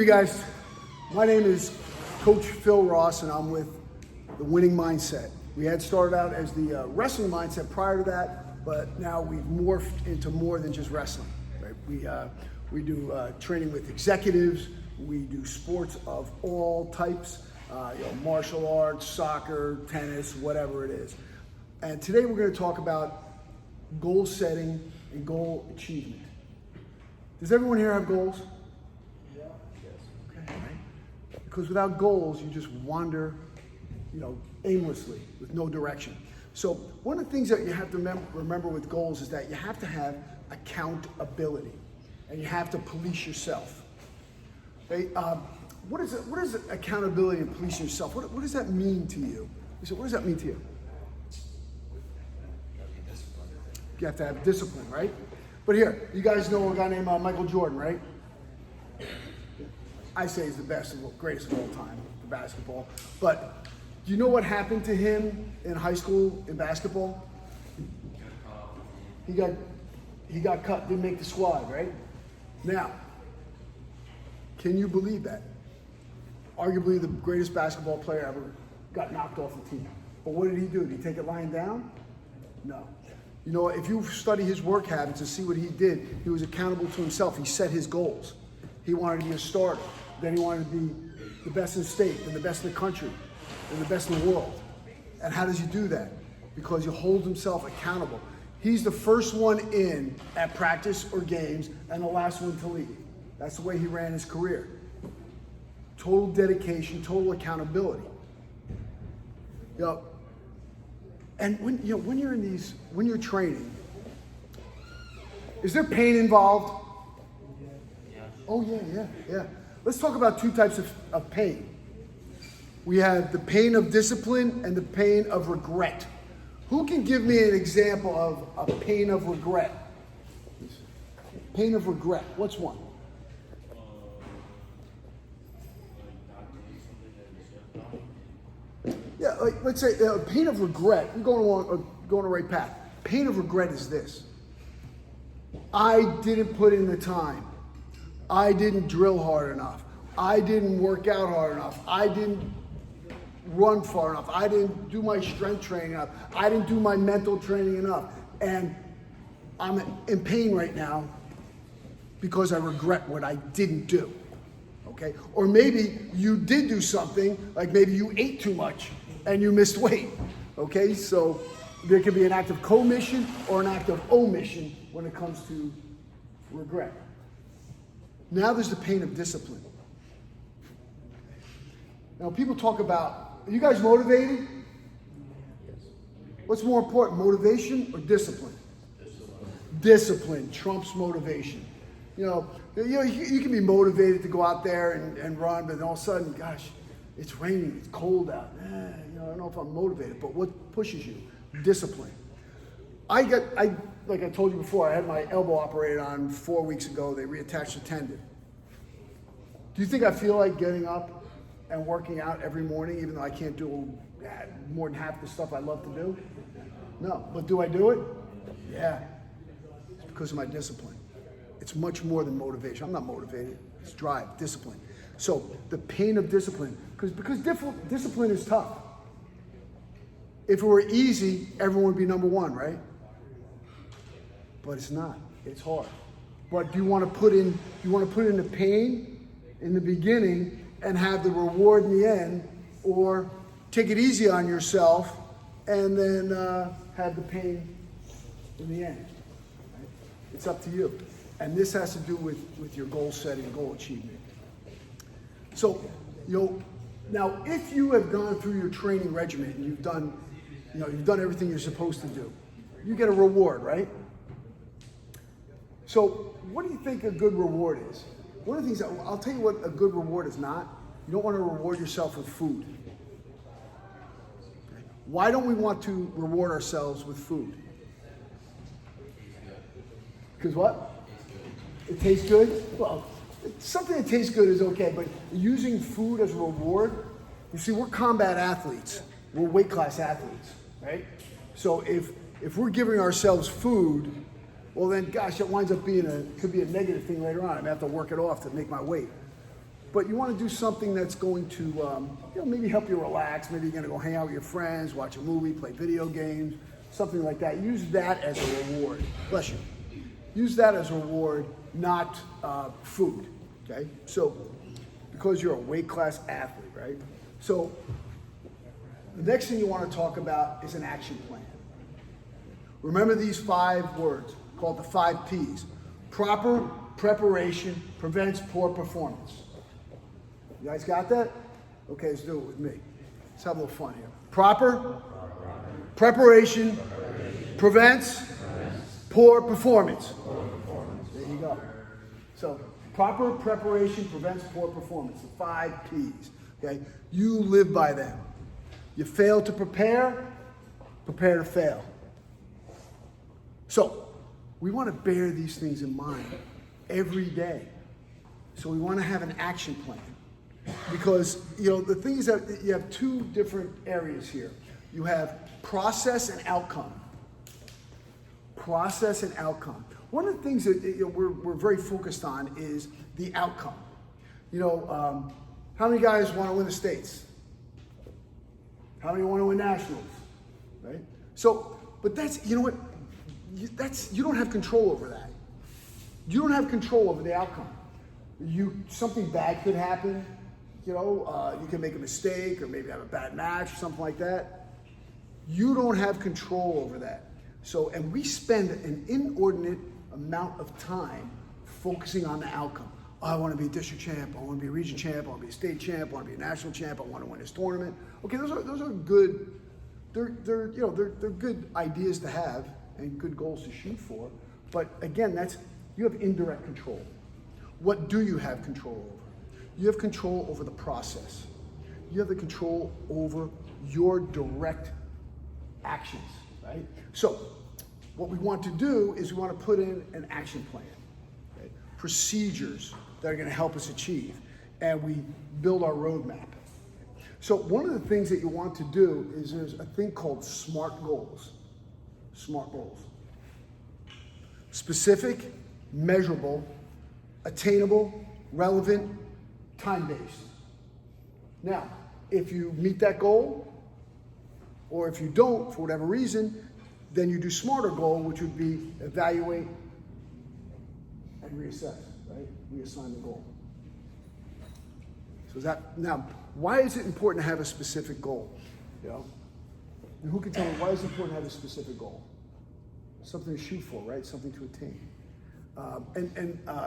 Hey guys, my name is Coach Phil Ross and I'm with the Winning Mindset. We had started out as the wrestling mindset prior to that, but now we've morphed into more than just wrestling. Right? We do training with executives, we do sports of all types, martial arts, soccer, tennis, whatever it is. And today we're going to talk about goal setting and goal achievement. Does everyone here have goals? Because without goals, you just wander, aimlessly with no direction. So one of the things that you have to remember with goals is that you have to have accountability, and you have to police yourself. Okay? What is accountability and policing yourself? What does that mean to you? So what does that mean to you? You have to have discipline, right? But here, you guys know a guy named Michael Jordan, right? I say he's the greatest of all time for basketball. But do you know what happened to him in high school in basketball? He got cut, didn't make the squad, right? Now, can you believe that? Arguably the greatest basketball player ever got knocked off the team. But what did he do? Did he take it lying down? No. If you study his work habits and see what he did, he was accountable to himself. He set his goals. He wanted to be a starter. Then he wanted to be the best in the state, and the best in the country, and the best in the world. And how does he do that? Because he holds himself accountable. He's the first one in at practice or games, and the last one to leave. That's the way he ran his career. Total dedication, total accountability. And when you're training, is there pain involved? Oh yeah. Let's talk about two types of pain. We have the pain of discipline and the pain of regret. Who can give me an example of a pain of regret? Pain of regret, what's one? Yeah, let's say pain of regret, you're going the right path. Pain of regret is this. I didn't put in the time. I didn't drill hard enough. I didn't work out hard enough. I didn't run far enough. I didn't do my strength training enough. I didn't do my mental training enough. And I'm in pain right now because I regret what I didn't do. Okay? Or maybe you did do something, like maybe you ate too much and you missed weight. Okay? So there could be an act of commission or an act of omission when it comes to regret. Now there's the pain of discipline. Now people talk about, are you guys motivated? What's more important, motivation or discipline? Discipline trumps motivation. You can be motivated to go out there and run, but then all of a sudden, gosh, it's raining, it's cold out. I don't know if I'm motivated, but what pushes you? Discipline. Like I told you before, I had my elbow operated on 4 weeks ago. They reattached the tendon. Do you think I feel like getting up and working out every morning, even though I can't do more than half the stuff I love to do? No. But do I do it? Yeah. It's because of my discipline. It's much more than motivation. I'm not motivated. It's drive, discipline. So the pain of discipline, because discipline is tough. If it were easy, everyone would be number one, right? But it's not. It's hard. But do you want to put in the pain in the beginning and have the reward in the end, or take it easy on yourself and then have the pain in the end? Right? It's up to you. And this has to do with your goal setting, goal achievement. So, now if you have gone through your training regimen and you've done everything you're supposed to do, you get a reward, right? So what do you think a good reward is? One of the things, I'll tell you what a good reward is not. You don't want to reward yourself with food. Okay. Why don't we want to reward ourselves with food? Because what? It tastes good? Well, something that tastes good is okay, but using food as a reward, you see, we're combat athletes. We're weight class athletes, right? So if we're giving ourselves food, well then, gosh, it winds up could be a negative thing later on. I have to work it off to make my weight. but you want to do something that's going to, maybe help you relax. Maybe you're going to go hang out with your friends, watch a movie, play video games, something like that. Use that as a reward. Bless you. Use that as a reward, not food, okay? So, because you're a weight class athlete, right? So, the next thing you want to talk about is an action plan. Remember these 5 words called the 5 P's. Proper preparation prevents poor performance. You guys got that? Okay, let's do it with me. Let's have a little fun here. Proper preparation prevents poor performance. There you go. So, proper preparation prevents poor performance. The 5 P's. Okay? You live by them. You fail to prepare, prepare to fail. So, we want to bear these things in mind every day. So we want to have an action plan. Because, the thing is that you have 2 different areas here. You have process and outcome. Process and outcome. One of the things that we're very focused on is the outcome. How many guys want to win the states? How many want to win nationals? Right? So, but that's, you don't have control over that. You don't have control over the outcome. Something bad could happen. You can make a mistake or maybe have a bad match or something like that. You don't have control over that. So, and we spend an inordinate amount of time focusing on the outcome. I want to be a district champ. I want to be a region champ. I want to be a state champ. I want to be a national champ. I want to win this tournament. Okay, those are good. They're good ideas to have and good goals to shoot for. But again, you have indirect control. What do you have control over? You have control over the process. You have the control over your direct actions, right? So, what we want to do is we want to put in an action plan, okay? Procedures that are going to help us achieve, and we build our roadmap. So, one of the things that you want to do is there's a thing called SMART goals. SMART goals. Specific, measurable, attainable, relevant, time-based. Now, if you meet that goal, or if you don't, for whatever reason, then you do SMARTer goal, which would be evaluate and reassess, right? Reassign the goal. So now, why is it important to have a specific goal? And who can tell me why is it important to have a specific goal? Something to shoot for, right? Something to attain.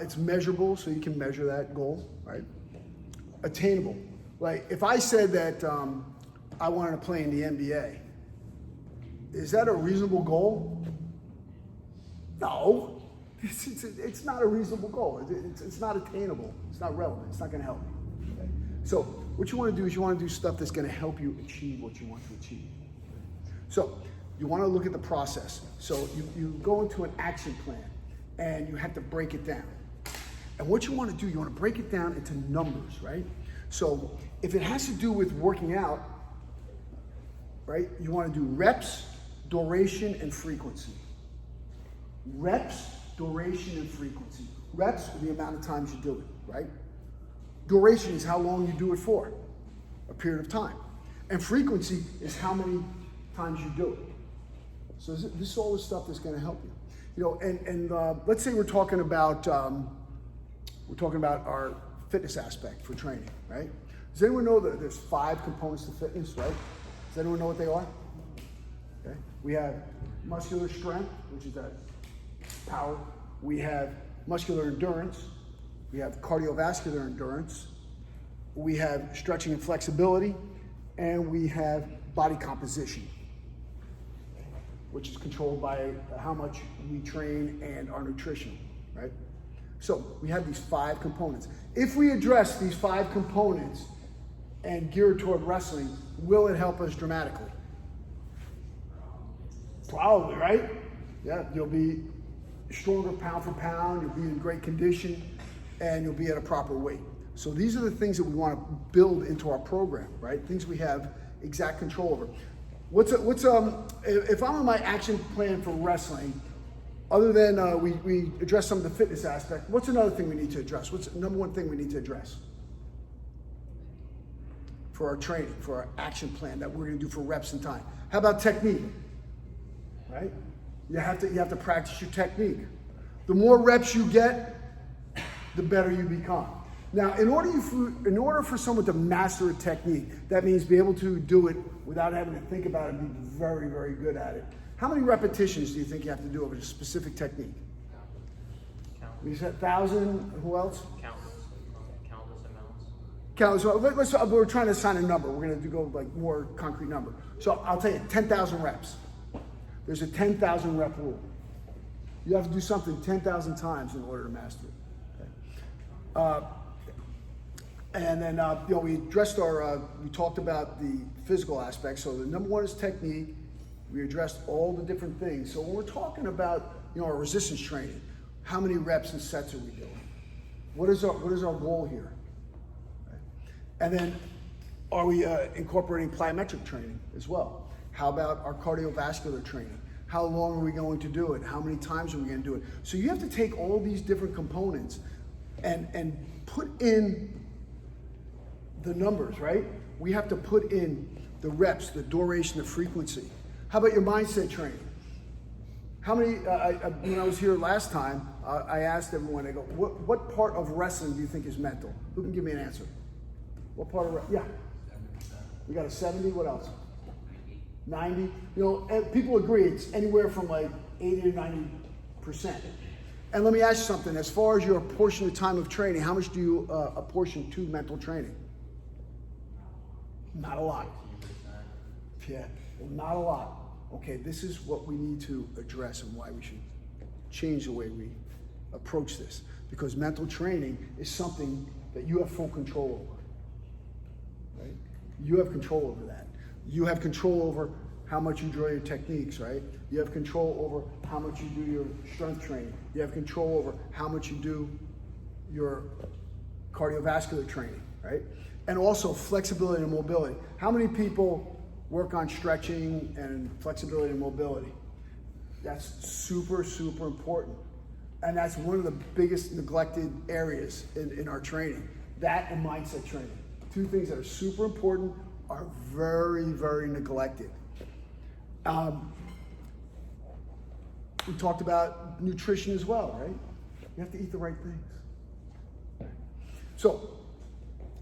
It's measurable, so you can measure that goal, right? Attainable. Like, if I said that I wanted to play in the NBA, is that a reasonable goal? No. It's not a reasonable goal. It's not attainable. It's not relevant. It's not going to help you. Okay? So what you want to do is you want to do stuff that's going to help you achieve what you want to achieve. So you want to look at the process. So you go into an action plan, and you have to break it down. And what you want to do, you want to break it down into numbers, right? So if it has to do with working out, right, you want to do reps, duration, and frequency. Reps, duration, and frequency. Reps are the amount of times you do it, right? Duration is how long you do it for, a period of time. And frequency is how many times you do it. So this is all the stuff that's going to help you. Let's say we're talking about our fitness aspect for training, right? Does anyone know that there's 5 components to fitness, right? Does anyone know what they are? Okay. We have muscular strength, which is that power. We have muscular endurance. We have cardiovascular endurance. We have stretching and flexibility. And we have body composition, which is controlled by how much we train and our nutrition, right? So we have these 5 components. If we address these 5 components and gear toward wrestling, will it help us dramatically? Probably, right? Yeah, you'll be stronger pound for pound, you'll be in great condition, and you'll be at a proper weight. So these are the things that we want to build into our program, right? Things we have exact control over. If I'm on my action plan for wrestling, other than we address some of the fitness aspect, what's another thing we need to address? What's the number one thing we need to address? for our training, for our action plan that we're going to do for reps and time. How about technique? Right? You have to practice your technique. The more reps you get, the better you become. Now, in order for someone to master a technique, that means be able to do it without having to think about it and be very, very good at it. How many repetitions do you think you have to do of a specific technique? You said 1,000. Who else? Countless amounts. Countless. We're trying to assign a number. We're going to go like more concrete number. So I'll tell you, 10,000 reps. There's a 10,000 rep rule. You have to do something 10,000 times in order to master it. Okay? And then we addressed we talked about the physical aspects. So the number one is technique. We addressed all the different things. So when we're talking about our resistance training, how many reps and sets are we doing? What is our goal here? Okay. And then are we incorporating plyometric training as well? How about our cardiovascular training? How long are we going to do it? How many times are we going to do it? So you have to take all these different components and put in the numbers, right? We have to put in the reps, the duration, the frequency. How about your mindset training? How many, when I was here last time, I asked everyone, I go, what part of wrestling do you think is mental? Who can give me an answer? What part of wrestling? Yeah. 70%. We got a 70, what else? 90. People agree it's anywhere from like 80 to 90%. And let me ask you something. As far as your portion of time of training, how much do you apportion to mental training? Not a lot. Yeah, not a lot. Okay, this is what we need to address and why we should change the way we approach this. Because mental training is something that you have full control over. Right? You have control over that. You have control over how much you draw your techniques, right? You have control over how much you do your strength training. You have control over how much you do your cardiovascular training, right? And also flexibility and mobility. How many people work on stretching and flexibility and mobility? That's super, super important. And that's one of the biggest neglected areas in our training. That and mindset training. Two things that are super important are very, very neglected. We talked about nutrition as well, right? You have to eat the right things. So,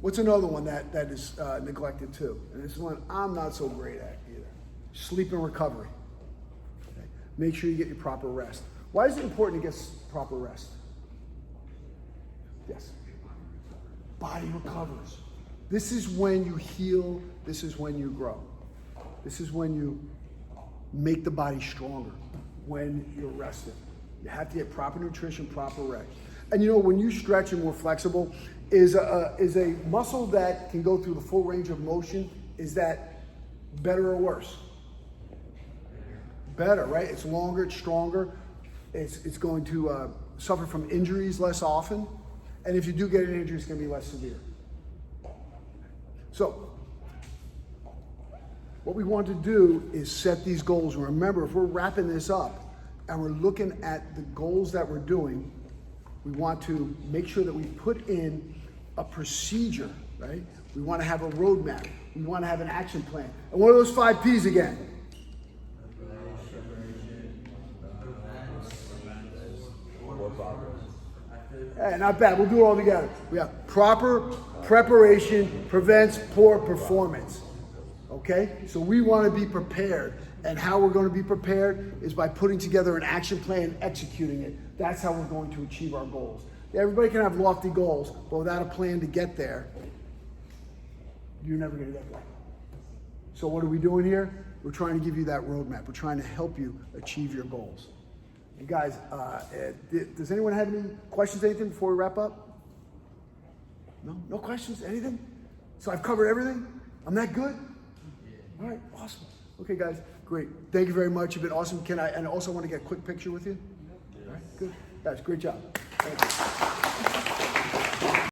what's another one that is neglected too? And this is one I'm not so great at either. Sleep and recovery. Okay? Make sure you get your proper rest. Why is it important to get proper rest? Yes. Body recovers. This is when you heal. This is when you grow. This is when you make the body stronger, when you're rested. You have to get proper nutrition, proper rest. And when you stretch and more flexible, is a muscle that can go through the full range of motion. Is that better or worse? Better, right? It's longer, it's stronger. It's going to suffer from injuries less often. And if you do get an injury, it's going to be less severe. So, what we want to do is set these goals. And remember, if we're wrapping this up and we're looking at the goals that we're doing, we want to make sure that we put in a procedure, right? We want to have a roadmap. We want to have an action plan. And what are those 5 P's again? Hey, not bad. We'll do it all together. We have proper preparation prevents poor performance. Okay? So we want to be prepared. And how we're going to be prepared is by putting together an action plan and executing it. That's how we're going to achieve our goals. Everybody can have lofty goals, but without a plan to get there, you're never going to get there. So what are we doing here? We're trying to give you that roadmap. We're trying to help you achieve your goals. You guys, does anyone have any questions, anything before we wrap up? No? No questions? Anything? So I've covered everything? I'm that good? All right, awesome. Okay, guys, great. Thank you very much. You've been awesome. And I also want to get a quick picture with you? All right, good. Guys, great job. Thank you.